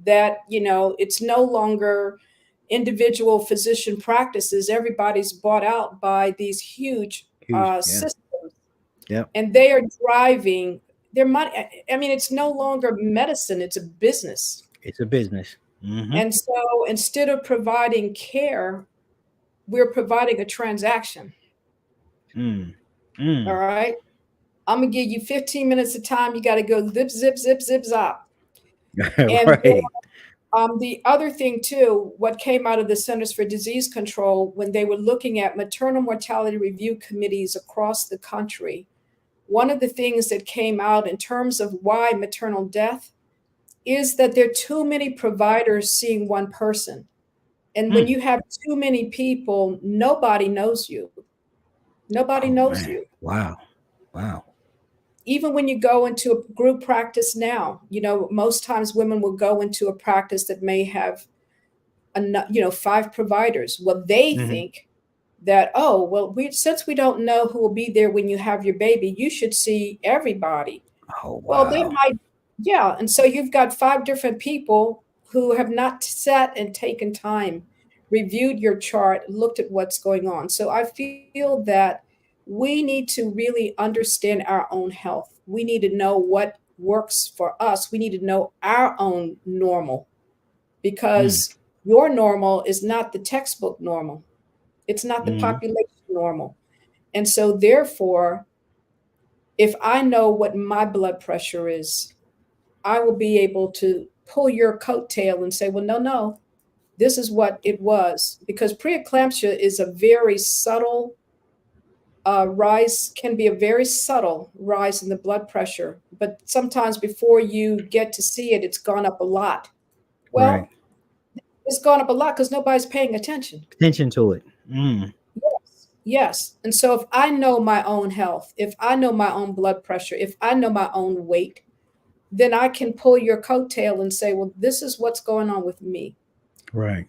that, it's no longer individual physician practices. Everybody's bought out by these huge Huge. Yeah. systems, Yep. and they are driving there might, I mean, it's no longer medicine, it's a business. It's a business. Mm-hmm. And so instead of providing care, we're providing a transaction. Mm. All Mm. right. I'm gonna give you 15 minutes of time. You got to go zip, zip, zip, zip, zop. And Right. the other thing too, what came out of the Centers for Disease Control when they were looking at maternal mortality review committees across the country, one of the things that came out in terms of why maternal death is that there are too many providers seeing one person. And when Mm. you have too many people, nobody knows you. Nobody Oh knows man. you. Wow. Wow. Even when you go into a group practice now, most times women will go into a practice that may have, five providers. Well, they Mm-hmm. think that, oh, well, since we don't know who will be there when you have your baby, you should see everybody. Oh Well, they wow. might, yeah. And so you've got five different people who have not sat and taken time, reviewed your chart, looked at what's going on. So I feel that we need to really understand our own health. We need to know what works for us. We need to know our own normal Mm. because your normal is not the textbook normal, it's not the Mm-hmm. population normal. And so, therefore, if I know what my blood pressure is, I will be able to pull your coattail and say, well, no, no, this is what it was. Because preeclampsia is a very subtle rise, can be a very subtle rise in the blood pressure. But sometimes before you get to see it, it's gone up a lot. Right. Well, it's gone up a lot because nobody's paying attention. Attention to it. Mm. Yes. Yes. And so if I know my own health, if I know my own blood pressure, if I know my own weight, then I can pull your coattail and say, well, this is what's going on with me. Right.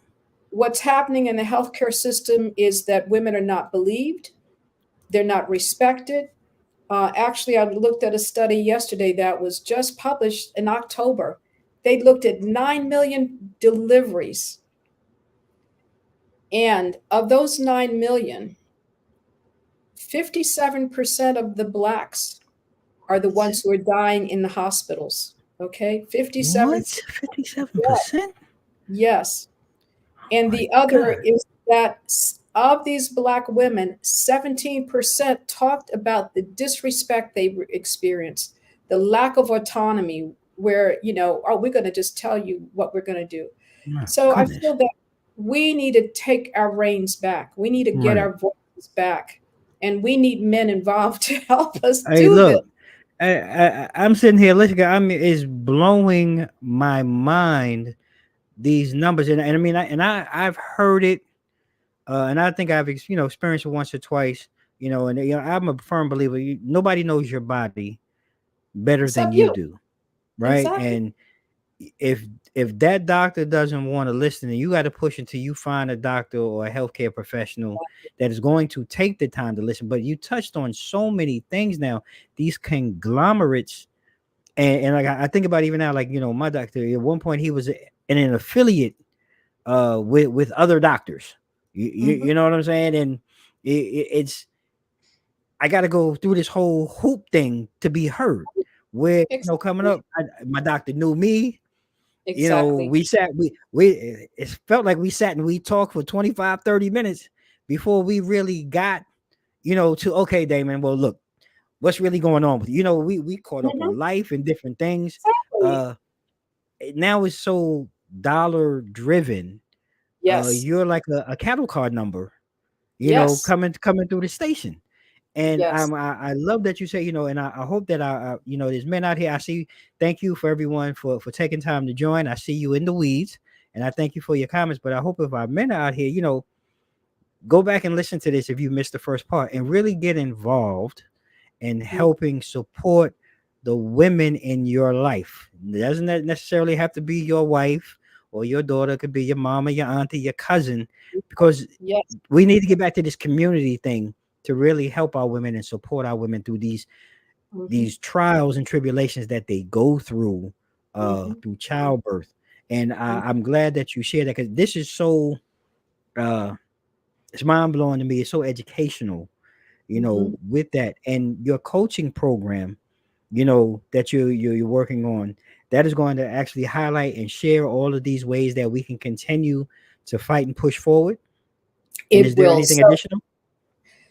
What's happening in the healthcare system is that women are not believed, they're not respected. Actually, I looked at a study yesterday that was just published in October. They looked at 9 million deliveries. And of those 9 million, 57% of the blacks are the ones who are dying in the hospitals. Okay, 57%. What? 57%? Yes. Oh And my the other God. is that of these black women, 17% talked about the disrespect they experienced, the lack of autonomy, where, oh, we're going to just tell you what we're going to do. My So I goodness. feel that we need to take our reins back. We need to get Right. our voices back. And we need men involved to help us Hey, do this. look. I'm sitting here listening. I mean, it's blowing my mind. These numbers, and I mean, I've heard it, and I think I've experienced it once or twice. And I'm a firm believer. Nobody knows your body better than Except you you. do, right? Exactly. And if if that doctor doesn't want to listen, then you got to push until you find a doctor or a healthcare professional that is going to take the time to listen. But you touched on so many things now, these conglomerates, and like I think about even now, like my doctor at one point he was in an affiliate with other doctors. You Hmm. know what I'm saying? And it's I got to go through this whole hoop thing to be heard. Where coming Exactly. up, my doctor knew me. Exactly. We sat, we it felt like we sat and we talked for 25, 30 minutes before we really got, to okay, Damon, well, look, what's really going on with you? We caught up Hmm. on life and different things. Exactly. Uh Now it's so dollar driven. Yes. You're like a cattle card number, Yes. coming through the station. And Yes. I love that you say, and I hope that there's men out here. I see. Thank you for everyone for taking time to join. I see you in the weeds, and I thank you for your comments. But I hope if our men are out here, go back and listen to this if you missed the first part, and really get involved in Mhm. helping support the women in your life. Doesn't that necessarily have to be your wife or your daughter? It could be your mama, your auntie, your cousin, because Yes. we need to get back to this community thing to really help our women and support our women through Mhm. these trials and tribulations that they go Mhm. through childbirth. And Mhm. I'm glad that you shared that, because this is so uh it's mind blowing to me. It's so educational, Mhm. with that and your coaching program. that you're working on, that is going to actually highlight and share all of these ways that we can continue to fight and push forward? And is It there will. anything additional?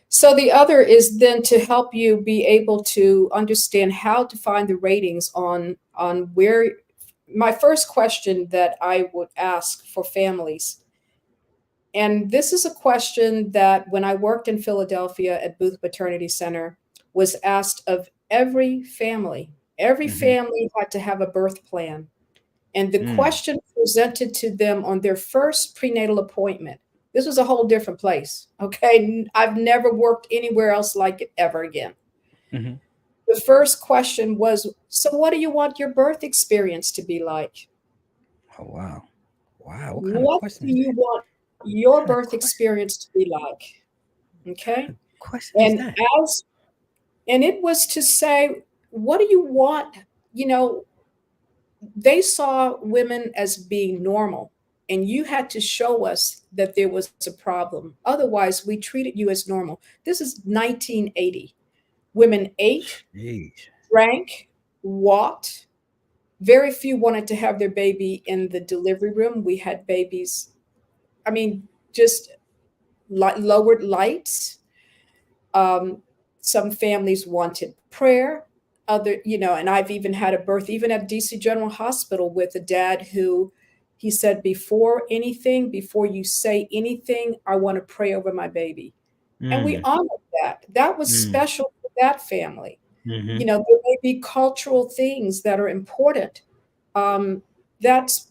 So the other is then to help you be able to understand how to find the ratings on where. My first question that I would ask for families, and this is a question that when I worked in Philadelphia at Booth Maternity Center was asked of every family. Every Mm-hmm. family had to have a birth plan. And the Mm. question presented to them on their first prenatal appointment, this was a whole different place. Okay. I've never worked anywhere else like it ever again. Mm-hmm. The first question was, so what do you want your birth experience to be like? Oh wow. Wow. What kind of What question do is you that? want What your kind of birth experience to be like? Okay. question is And that? as and it was to say, what do you want? You know, they saw women as being normal, and you had to show us that there was a problem. Otherwise, we treated you as normal. This is 1980. Women ate, Jeez. drank, walked. Very few wanted to have their baby in the delivery room. We had babies, I mean, just lowered lights. Um, some families wanted prayer. And I've even had a birth, even at DC General Hospital, with a dad who he said, before you say anything, I want to pray over my baby. And we Mm. honored that. That was Mm. special for that family. Mm-hmm. There may be cultural things that are important. Um, that's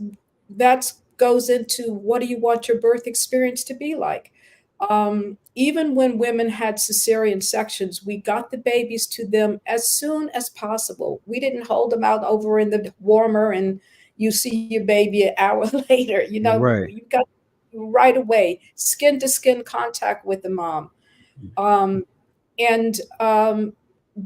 that's goes into, what do you want your birth experience to be like? Even when women had cesarean sections, we got the babies to them as soon as possible. We didn't hold them out over in the warmer and you see your baby an hour later. Right. You got right away, skin to skin contact with the mom. Um, and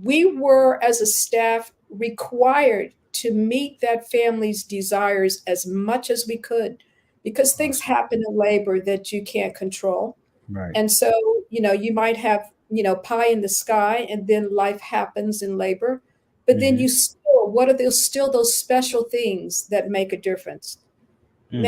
we were, as a staff, required to meet that family's desires as much as we could, because things Awesome. happen in labor that you can't control. Right. And so, you might have, pie in the sky, and then life happens in labor. But then Mm-hmm. what are those still those special things that make a difference? Mm.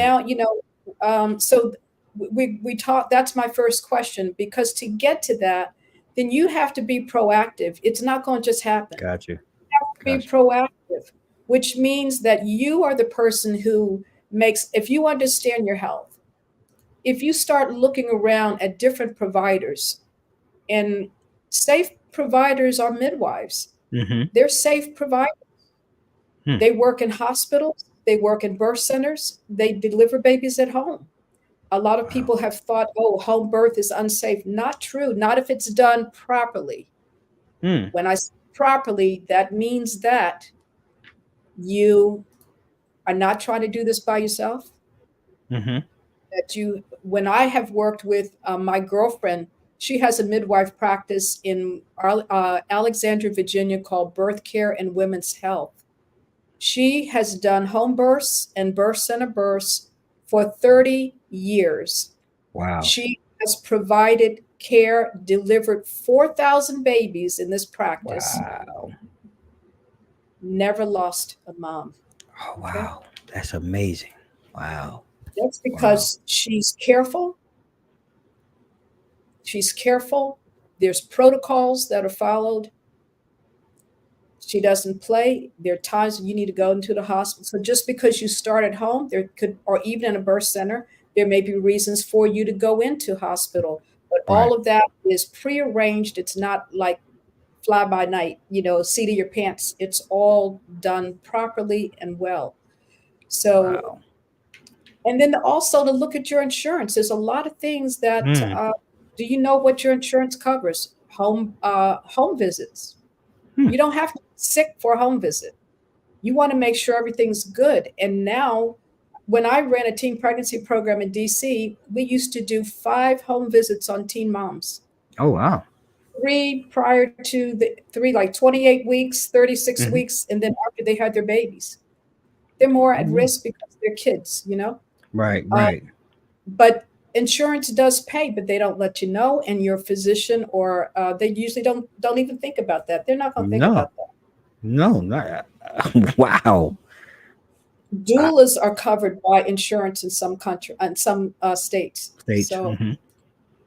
Now, so we talk. That's my first question, because to get to that, then you have to be proactive. It's not going to just happen. Gotcha. Be Gotcha. proactive, which means that you are the person who makes. If you understand your health, if you start looking around at different providers, and safe providers are midwives. Mm-hmm. They're safe providers. Hmm. They work in hospitals. They work in birth centers. They deliver babies at home. A lot of Wow. people have thought, oh, home birth is unsafe. Not true. Not if it's done properly. Mm. When I say properly, that means that you are not trying to do this by yourself. Mm-hmm. When I have worked with my girlfriend, she has a midwife practice in Alexandria, Virginia, called Birth Care and Women's Health. She has done home births and birth center births for 30 years. Wow. She has provided care, delivered 4,000 babies in this practice, Wow. never lost a mom. Oh Okay. wow. That's amazing. Wow. That's Wow. because she's careful. She's careful. There's protocols that are followed. She doesn't play. There are times when you need to go into the hospital. So just because you start at home, there could, or even in a birth center, there may be reasons for you to go into hospital. But Right. all of that is prearranged. It's not like fly by night, seat of your pants. It's all done properly and well. So, Wow. and then also to look at your insurance. There's a lot of things that, Mm. do you know what your insurance covers? Home visits. Hmm. You don't have to be sick for a home visit. You want to make sure everything's good. And now, when I ran a teen pregnancy program in DC, we used to do 5 home visits on teen moms. Oh wow. 3 prior to the 3, like 28 weeks, 36 Mm-hmm. weeks, and then after they had their babies. They're more Oh, at wow. risk because they're kids. Right. Uh, Right. but insurance does pay, but they don't let you know, and your physician or they usually don't even think about that. They're not going to think No. about that. No, not wow. I, Doulas are covered by insurance in some country and some states. states. So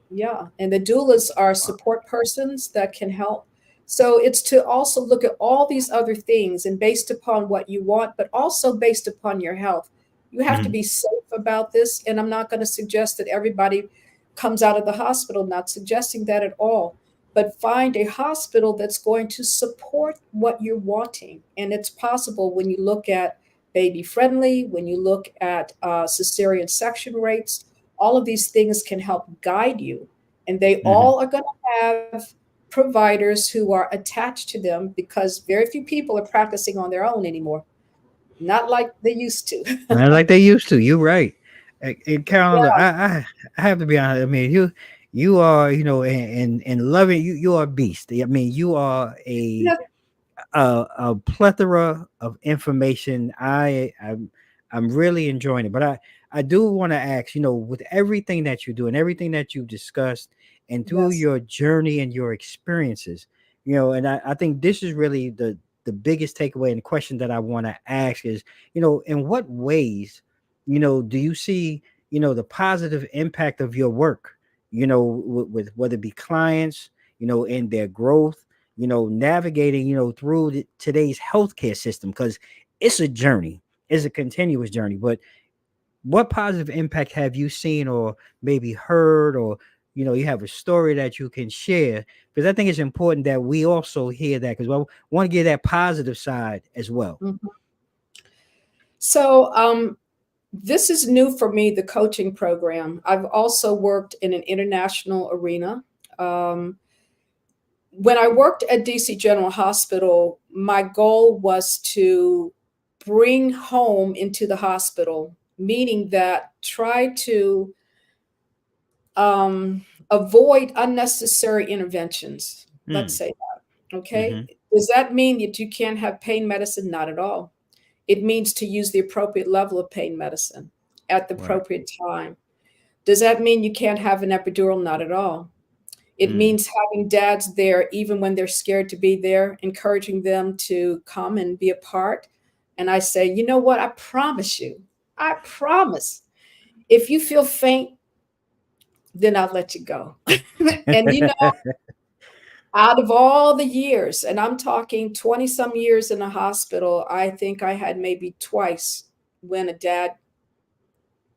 yeah, and the doulas are support persons that can help. So it's to also look at all these other things and based upon what you want, but also based upon your health. You have to Mhm. be safe about this. And I'm not going to suggest that everybody comes out of the hospital, not suggesting that at all. But find a hospital that's going to support what you're wanting. And it's possible when you look at baby friendly, when you look at cesarean section rates, all of these things can help guide you. And they Mhm. all are going to have providers who are attached to them because very few people are practicing on their own anymore, not like they used to. Not like they used to. You're right. And Carolyn, look, Yeah, I have to be honest. I mean, you are, and loving you. You are a beast. I mean, you are yeah, a plethora of information. I'm really enjoying it. But I do want to ask, with everything that you do and everything that you discussed and through yes. your journey and your experiences, and I think this is really the biggest takeaway and question that I want to ask is, in what ways, do you see, the positive impact of your work, with whether it be clients, in their growth, navigating, through today's healthcare system, because it's a journey, it's a continuous journey. But what positive impact have you seen or maybe heard, or you have a story that you can share? Because I think it's important that we also hear that, because we want to get that positive side as well. Mhm. So, this is new for me, the coaching program. I've also worked in an international arena. Um, when I worked at DC General Hospital, my goal was to bring home into the hospital, meaning that try to avoid unnecessary interventions. Let's Mm, say that. Okay. mm-hmm. Does that mean that you can't have pain medicine? Not at all. It means to use the appropriate level of pain medicine at the Right. appropriate time. Does that mean you can't have an epidural? Not at all. It Mm. means having dads there even when they're scared to be there, encouraging them to come and be a part. And I say, you know what? I promise you, I promise. If you feel faint, then I'll let you go. And out of all the years, and I'm talking 20 some years in a hospital, I think I had maybe twice when a dad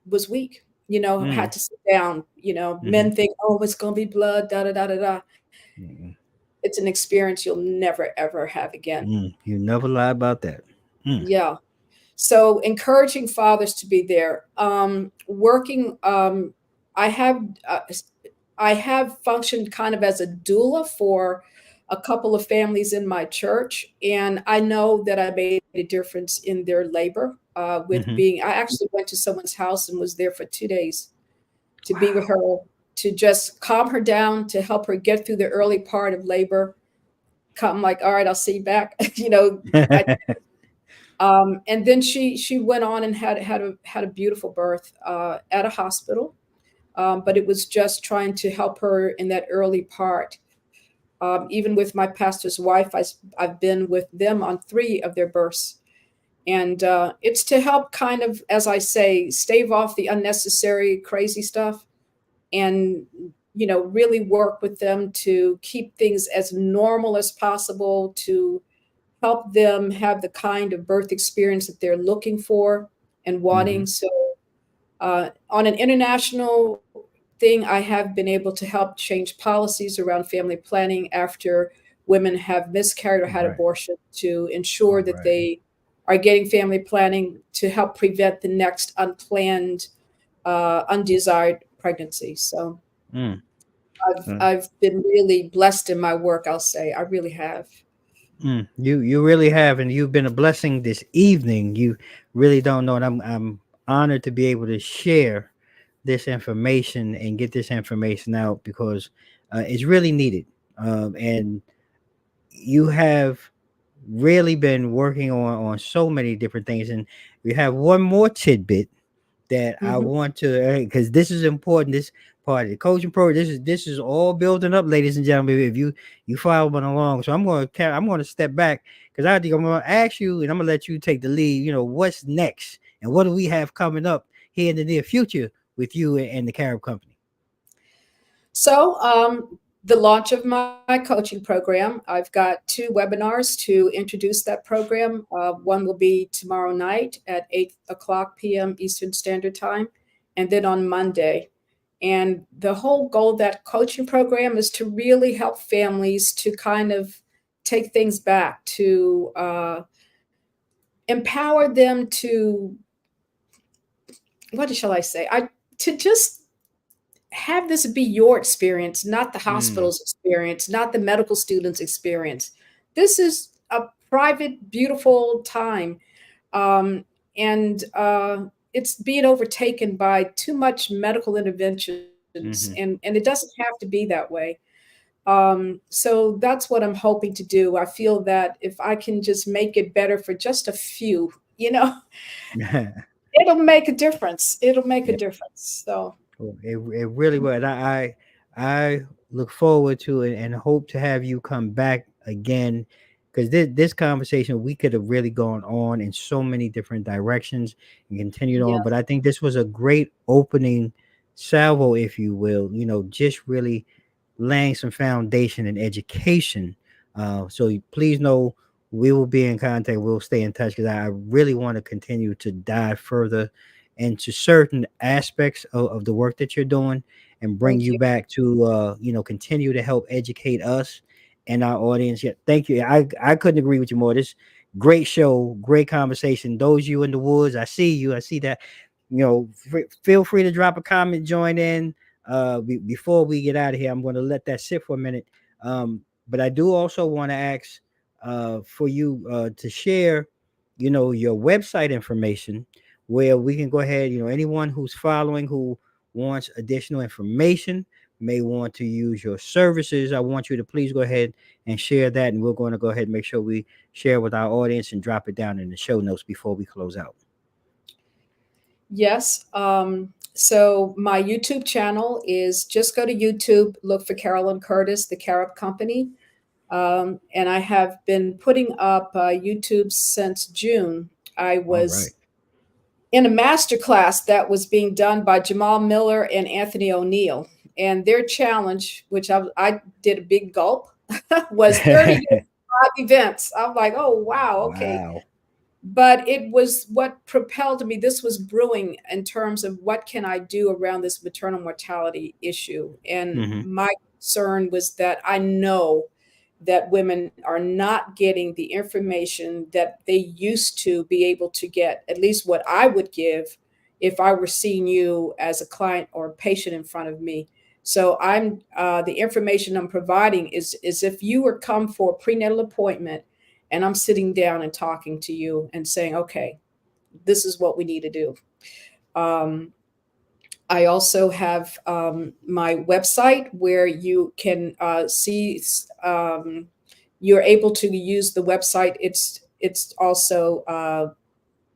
was weak, Mm, had to sit down. mm-hmm. Men think, oh, it's going to be blood, da da da da da. Mm, It's an experience you'll never, ever have again. you never lie about that. Mm, Yeah. So encouraging fathers to be there. Working, I have, uh, I have functioned kind of as a doula for a couple of families in my church, and I know that I made a difference in their labor with mm-hmm. being. I actually went to someone's house and was there for 2 days to be with Wow. her, to just calm her down, to help her get through the early part of labor. Come like, all right, I'll see you back. I, and then she went on and had a beautiful birth at a hospital. But it was just trying to help her in that early part. Even with my pastor's wife, I've been with them on 3 of their births. And it's to help kind of, as I say, stave off the unnecessary crazy stuff and, really work with them to keep things as normal as possible, to help them have the kind of birth experience that they're looking for and Mm-hmm. wanting. So, on an international thing, I have been able to help change policies around family planning after women have miscarried or All had right. abortion to ensure All that right. they are getting family planning to help prevent the next unplanned, undesired pregnancy. So Mm. I've been really blessed in my work. I'll say I really have. You really have, and you've been a blessing this evening. You really don't know, and I'm honored to be able to share this information and get this information out, because it's really needed. And you have really been working on so many different things, and we have one more tidbit that I Mhm. want to, because this is important. This part of the coaching program, this is all building up, ladies and gentlemen. If you following along, so I'm going to step back because I think I'm going to ask you, and I'm going to let you take the lead. What's next, and what do we have coming up here in the near future with you and the Carib Company? So, the launch of my coaching program, I've got two webinars to introduce that program. One will be tomorrow night at 8 o'clock p.m. Eastern Standard Time, and then on Monday. And the whole goal of that coaching program is to really help families to kind of take things back, to empower them to, what shall I say? To just have this be your experience, not the Mm, hospital's experience, not the medical student's experience. This is a private, beautiful time. Um, and it's being overtaken by too much medical interventions, and hmm it doesn't have to be that way. So that's what I'm hoping to do. I feel that if I can just make it better for just a few, it'll make a difference. It'll make a yeah. difference. So, Well, it really was. I look forward to it and hope to have you come back again, because this conversation, we could have really gone on in so many different directions and continued on. But yes. I think this was a great opening salvo, if you will. Just really laying some foundation and education. So please know we will be in contact. We'll stay in touch because I really want to continue to dive further into certain aspects of the work that you're doing and bring Thank you you. back to continue to help educate us and our audience. Yeah, thank you. I couldn't agree with you more. This great show, great conversation. Those you in the woods, I see you. I see that. Feel free to drop a comment, join in. Before we get out of here, I'm going to let that sit for a minute. But I do also want to ask for you to share, your website information where we can go ahead. Anyone who's following who wants additional information may want to use your services. I want you to please go ahead and share that, and we're going to go ahead and make sure we share with our audience and drop it down in the show notes before we close out. Yes. So my YouTube channel is, just go to YouTube, look for Carolyn Curtis, the Carib Company. And I have been putting up YouTube since June. I All right. was in a master class that was being done by Jamal Miller and Anthony O'Neill. And their challenge, which I did a big gulp, was 30 years of live events. I'm like, oh, wow, okay. Wow. But it was what propelled me. This was brewing in terms of what can I do around this maternal mortality issue. And Hmm. my concern was that I know that women are not getting the information that they used to be able to get, at least what I would give if I were seeing you as a client or a patient in front of me. So I'm the information I'm providing is if you were come for a prenatal appointment and I'm sitting down and talking to you and saying, okay, this is what we need to do. Um, I also have my website where you can see. You're able to use the website. It's also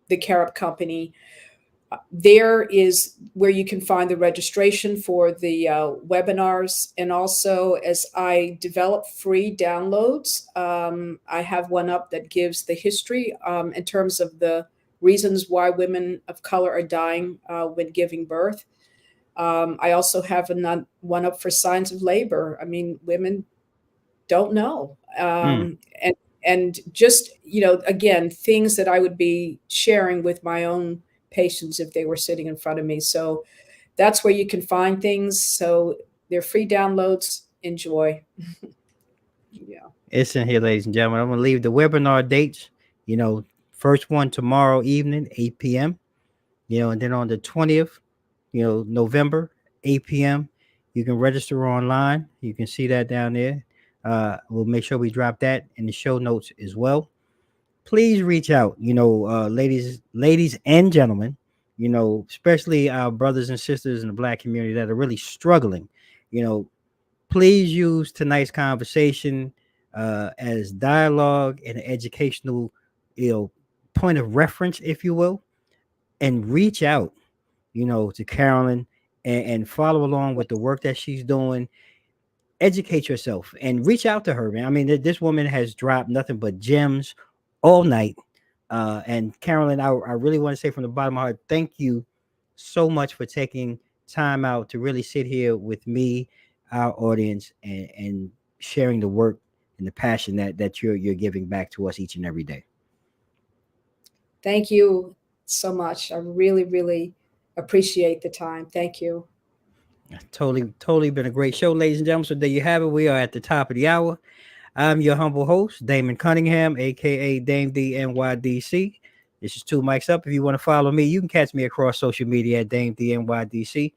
the Carib Company. There is where you can find the registration for the webinars, and also as I develop free downloads, I have one up that gives the history in terms of the reasons why women of color are dying when giving birth. I also have one up for signs of labor. I mean, women don't know. Mm. And just, again, things that I would be sharing with my own patients if they were sitting in front of me. So that's where you can find things. So they're free downloads. Enjoy. Yeah. It's in here, ladies and gentlemen. I'm gonna leave the webinar dates. You know, first one tomorrow evening, 8 p.m. And then on the 20th, November, 8 p.m. You can register online. You can see that down there. We'll make sure we drop that in the show notes as well. Please reach out, ladies and gentlemen, especially our brothers and sisters in the Black community that are really struggling. You know, please use tonight's conversation as dialogue and educational, point of reference, if you will, and reach out. to Carolyn, and follow along with the work that she's doing. Educate yourself and reach out to her, man. I mean, this woman has dropped nothing but gems all night. And Carolyn, I really want to say from the bottom of my heart, thank you so much for taking time out to really sit here with me, our audience, and sharing the work and the passion that you're giving back to us each and every day. Thank you so much. I really, really appreciate the time. Thank you. Totally been a great show, ladies and gentlemen. So there you have it. We are at the top of the hour. I'm your humble host, Damon Cunningham, aka Dame D NYDC. This is Two Mics Up. If you want to follow me, you can catch me across social media at Dame D NYDC.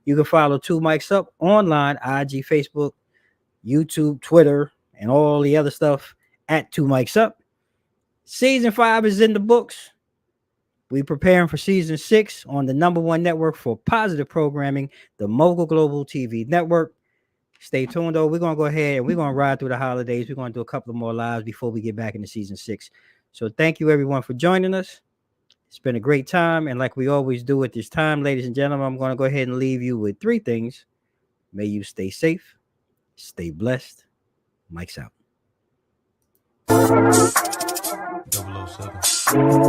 You can follow Two Mics Up online, IG, Facebook, YouTube, Twitter, and all the other stuff at Two Mics Up. Season 5 is in the books. We preparing for season 6 on the #1 network for positive programming, the Mogul Global TV Network. Stay tuned, though. We're going to go ahead and we're going to ride through the holidays. We're going to do a couple of more lives before we get back into season 6. So thank you, everyone, for joining us. It's been a great time. And like we always do at this time, ladies and gentlemen, I'm going to go ahead and leave you with 3 things. May you stay safe, stay blessed. Mike's out. 007.